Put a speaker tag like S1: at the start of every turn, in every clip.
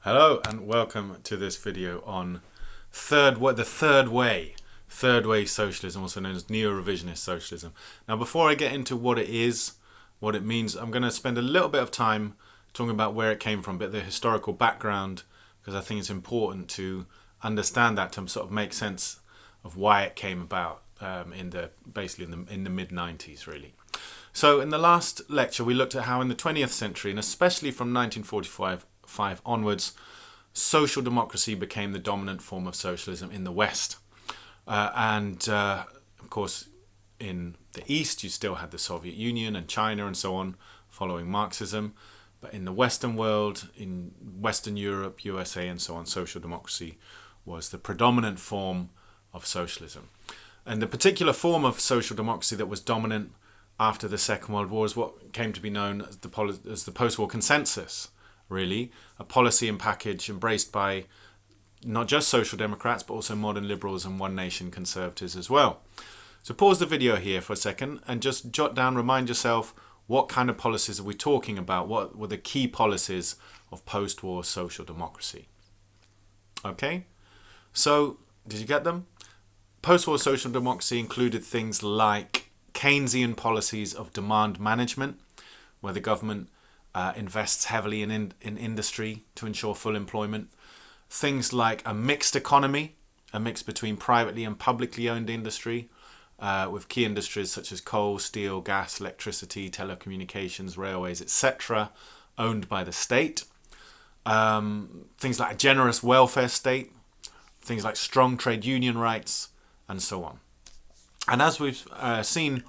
S1: Hello and welcome to this video on the third way socialism, also known as neo-revisionist socialism. Now, before I get into what it is, what it means, I'm going to spend a little bit of time talking about where it came from, but the historical background, because I think it's important to understand that to sort of make sense of why it came about in the mid-90s, really. So in the last lecture, we looked at how in the 20th century, and especially from 1945 onwards, social democracy became the dominant form of socialism in the West. Of course, in the East, you still had the Soviet Union and China and so on, following Marxism. But in the Western world, in Western Europe, USA and so on, social democracy was the predominant form of socialism. And the particular form of social democracy that was dominant after the Second World War is what came to be known as the post-war consensus, really, a policy and package embraced by not just social democrats, but also modern liberals and one nation conservatives as well. So pause the video here for a second and just jot down, remind yourself, what kind of policies are we talking about? What were the key policies of post-war social democracy? Okay, so did you get them? Post-war social democracy included things like Keynesian policies of demand management, where the government invests heavily in industry to ensure full employment. Things like a mixed economy, a mix between privately and publicly owned industry, with key industries such as coal, steel, gas, electricity, telecommunications, railways, etc., owned by the state. Things like a generous welfare state, things like strong trade union rights, and so on. And as we've seen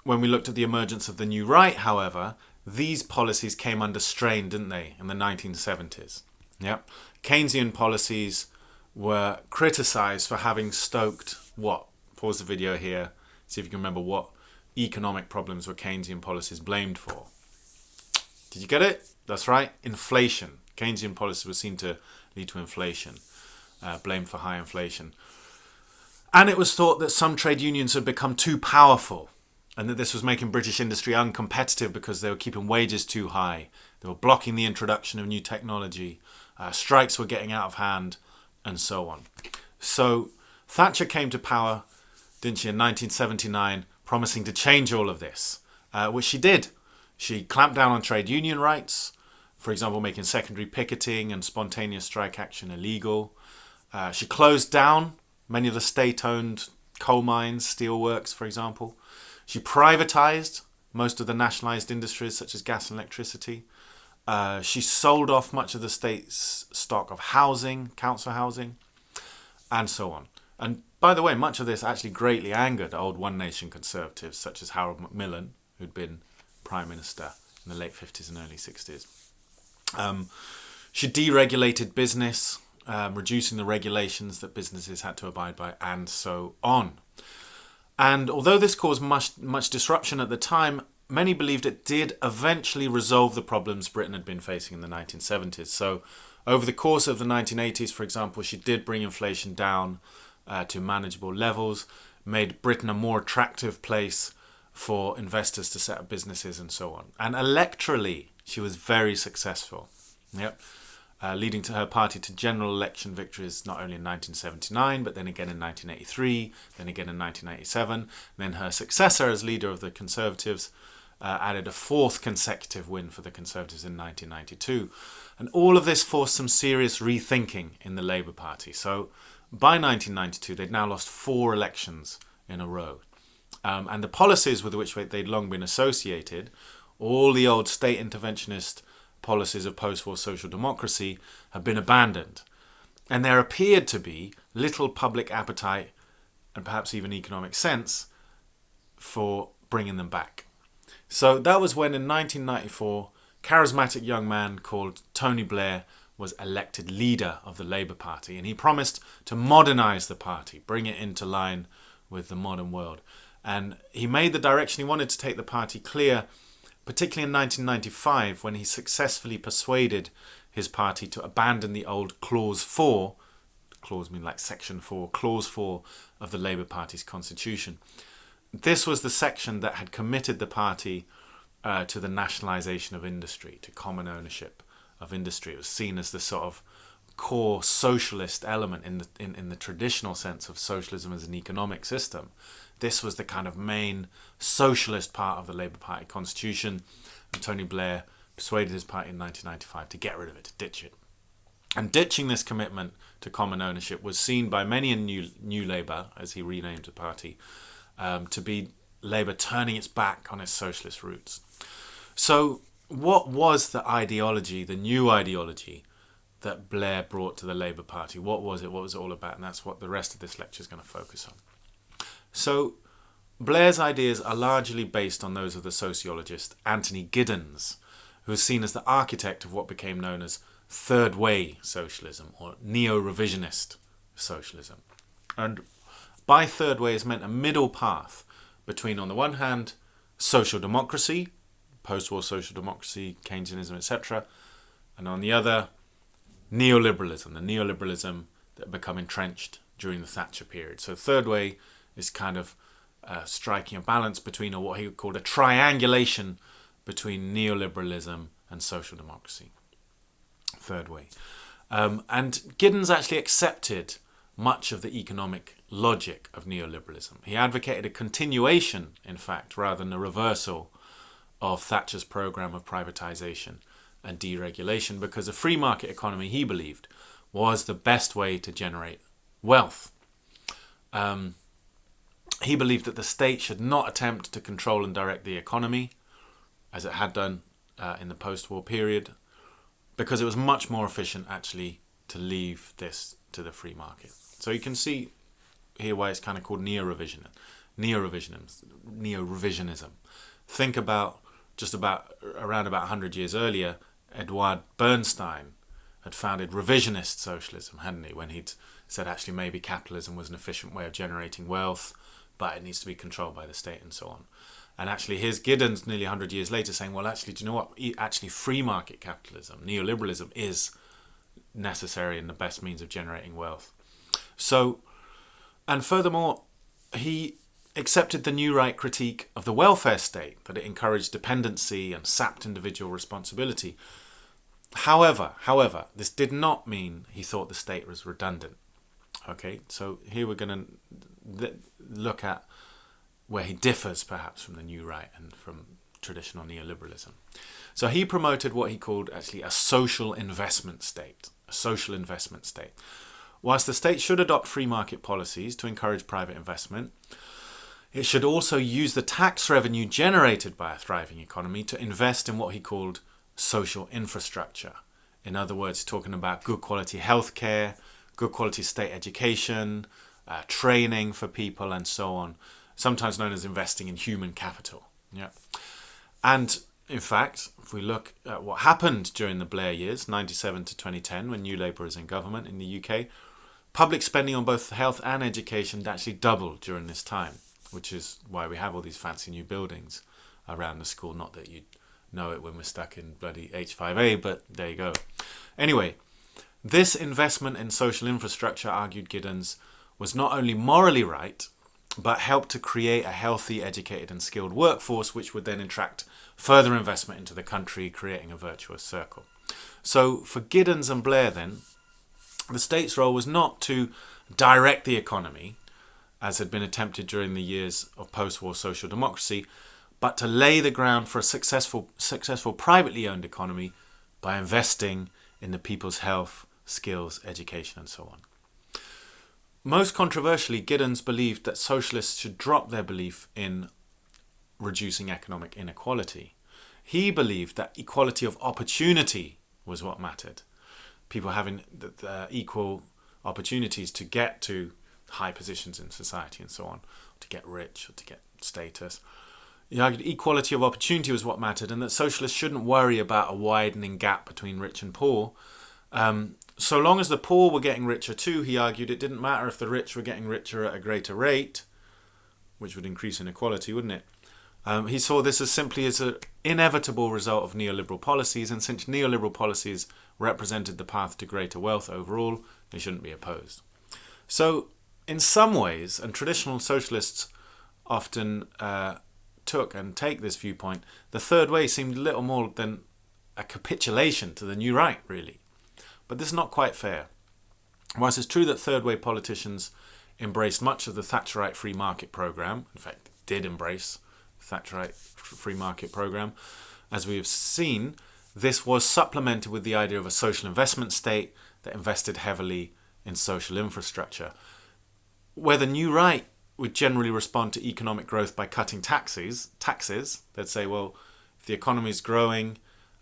S1: when we looked at the emergence of the new right, however, these policies came under strain, didn't they, in the 1970s? Yep. Keynesian policies were criticised for having stoked what? Pause the video here, see if you can remember what economic problems were Keynesian policies blamed for. Did you get it? That's right, inflation. Keynesian policies were seen to lead to inflation, blamed for high inflation. And it was thought that some trade unions had become too powerful and that this was making British industry uncompetitive because they were keeping wages too high. They were blocking the introduction of new technology. Strikes were getting out of hand, and so on. So Thatcher came to power, didn't she, in 1979, promising to change all of this, which she did. She clamped down on trade union rights, for example, making secondary picketing and spontaneous strike action illegal. She closed down many of the state-owned coal mines, steelworks, for example. She privatised most of the nationalised industries, such as gas and electricity. She sold off much of the state's stock of housing, council housing, and so on. And by the way, much of this actually greatly angered old one nation conservatives, such as Harold Macmillan, who'd been Prime Minister in the late 50s and early 60s. She deregulated business, reducing the regulations that businesses had to abide by, and so on. And although this caused much disruption at the time, many believed it did eventually resolve the problems Britain had been facing in the 1970s. So over the course of the 1980s, for example, she did bring inflation down to manageable levels, made Britain a more attractive place for investors to set up businesses and so on. And electorally, she was very successful. Yep. Leading to her party to general election victories not only in 1979, but then again in 1983, then again in 1987. Then her successor as leader of the Conservatives added a fourth consecutive win for the Conservatives in 1992. And all of this forced some serious rethinking in the Labour Party. So by 1992, they'd now lost 4 elections in a row. And the policies with which they'd long been associated, all the old state interventionist policies of post-war social democracy, have been abandoned. And there appeared to be little public appetite and perhaps even economic sense for bringing them back. So that was when in 1994, a charismatic young man called Tony Blair was elected leader of the Labour Party, and he promised to modernise the party, bring it into line with the modern world. And he made the direction he wanted to take the party clear, particularly in 1995, when he successfully persuaded his party to abandon the old Clause 4, clause mean like Section 4, Clause 4 of the Labour Party's constitution. This was the section that had committed the party to the nationalisation of industry, to common ownership of industry. It was seen as the sort of core socialist element in the traditional sense of socialism as an economic system. This was the kind of main socialist part of the Labour Party constitution, and Tony Blair persuaded his party in 1995 to get rid of it, to ditch it. And ditching this commitment to common ownership was seen by many in New Labour, as he renamed the party, to be Labour turning its back on its socialist roots. So what was the ideology, the new ideology, that Blair brought to the Labour Party? What was it? What was it all about? And that's what the rest of this lecture is going to focus on. So Blair's ideas are largely based on those of the sociologist Anthony Giddens, who is seen as the architect of what became known as third way socialism or neo-revisionist socialism. And by third way is meant a middle path between, on the one hand, social democracy, post-war social democracy, Keynesianism, etc., and on the other, neoliberalism, the neoliberalism that had become entrenched during the Thatcher period. So third way is kind of striking a balance between what he called a triangulation between neoliberalism and social democracy. Third way. And Giddens actually accepted much of the economic logic of neoliberalism. He advocated a continuation, in fact, rather than a reversal of Thatcher's programme of privatisation and deregulation, because a free market economy, he believed, was the best way to generate wealth. He believed that the state should not attempt to control and direct the economy, as it had done in the post-war period, because it was much more efficient actually to leave this to the free market. So you can see here why it's kind of called neo-revisionism. Think about around about 100 years earlier, Edward Bernstein had founded revisionist socialism, hadn't he, when he'd said actually maybe capitalism was an efficient way of generating wealth, but it needs to be controlled by the state and so on. And actually here's Giddens nearly 100 years later saying, well, actually, do you know what? Actually, free market capitalism, neoliberalism, is necessary and the best means of generating wealth. So, and furthermore, he accepted the new right critique of the welfare state, that it encouraged dependency and sapped individual responsibility. However, this did not mean he thought the state was redundant. Okay, so here we're going to look at where he differs perhaps from the new right and from traditional neoliberalism. So he promoted what he called actually a social investment state. Whilst the state should adopt free market policies to encourage private investment, it should also use the tax revenue generated by a thriving economy to invest in what he called social infrastructure. In other words, talking about good quality healthcare, good quality state education, training for people and so on, sometimes known as investing in human capital. Yeah. And in fact, if we look at what happened during the Blair years, 97 to 2010, when New Labour was in government in the UK, public spending on both health and education actually doubled during this time, which is why we have all these fancy new buildings around the school. Not that you'd know it when we're stuck in bloody H5A, but there you go. Anyway, this investment in social infrastructure, argued Giddens, was not only morally right, but helped to create a healthy, educated and skilled workforce, which would then attract further investment into the country, creating a virtuous circle. So for Giddens and Blair then, the state's role was not to direct the economy, as had been attempted during the years of post-war social democracy, but to lay the ground for a successful privately owned economy by investing in the people's health, skills, education and so on. Most controversially, Giddens believed that socialists should drop their belief in reducing economic inequality. He believed that equality of opportunity was what mattered. People having the equal opportunities to get to high positions in society and so on, to get rich or to get status. He argued equality of opportunity was what mattered, and that socialists shouldn't worry about a widening gap between rich and poor. So long as the poor were getting richer too, he argued, it didn't matter if the rich were getting richer at a greater rate, which would increase inequality, wouldn't it? He saw this as simply as an inevitable result of neoliberal policies, and since neoliberal policies represented the path to greater wealth overall, they shouldn't be opposed. So in some ways, and traditional socialists often took and take this viewpoint, the third way seemed little more than a capitulation to the new right, really. But this is not quite fair. Whilst it's true that third-way politicians embraced much of the Thatcherite free market program, in fact, did embrace the Thatcherite free market program, as we have seen, this was supplemented with the idea of a social investment state that invested heavily in social infrastructure. Where the new right would generally respond to economic growth by cutting taxes, they'd say, well, if the economy is growing,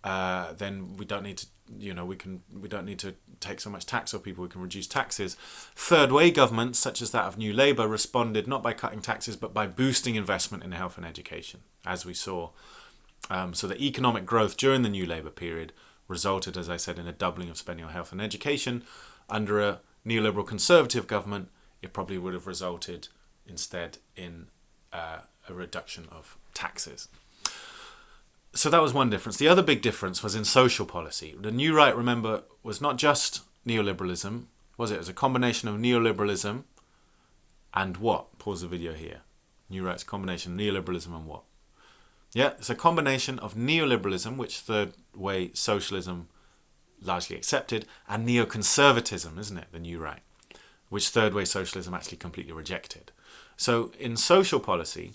S1: then we don't need to, we don't need to take so much tax off people, we can reduce taxes. Third way governments, such as that of New Labour, responded not by cutting taxes, but by boosting investment in health and education, as we saw. So the economic growth during the New Labour period resulted, as I said, in a doubling of spending on health and education. Under a neoliberal conservative government, it probably would have resulted instead in a reduction of taxes. So that was one difference. The other big difference was in social policy. The new right, remember, was not just neoliberalism, was it? It was a combination of neoliberalism and what? Pause the video here. New right's combination of neoliberalism and what? Yeah, it's a combination of neoliberalism, which third way socialism largely accepted, and neoconservatism, isn't it? The new right, which third way socialism actually completely rejected. So in social policy,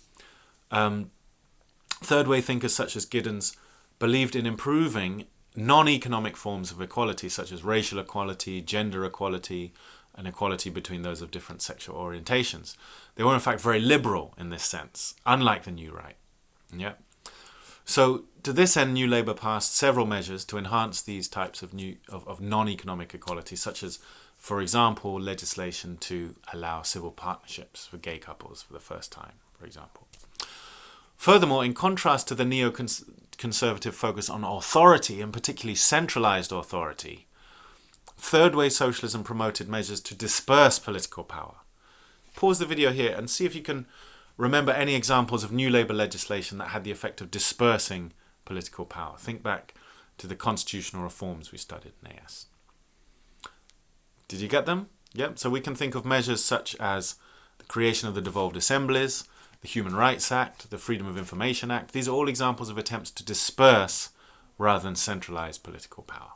S1: third way thinkers such as Giddens believed in improving non-economic forms of equality, such as racial equality, gender equality, and equality between those of different sexual orientations. They were in fact very liberal in this sense, unlike the new right. Yeah. So to this end, New Labour passed several measures to enhance these types of non-economic equality, such as, for example, legislation to allow civil partnerships for gay couples for the first time, for example. Furthermore, in contrast to the neoconservative focus on authority, and particularly centralised authority, third-way socialism promoted measures to disperse political power. Pause the video here and see if you can remember any examples of New Labour legislation that had the effect of dispersing political power. Think back to the constitutional reforms we studied in AS. Did you get them? Yep. So we can think of measures such as the creation of the devolved assemblies, the Human Rights Act, the Freedom of Information Act. These are all examples of attempts to disperse rather than centralise political power.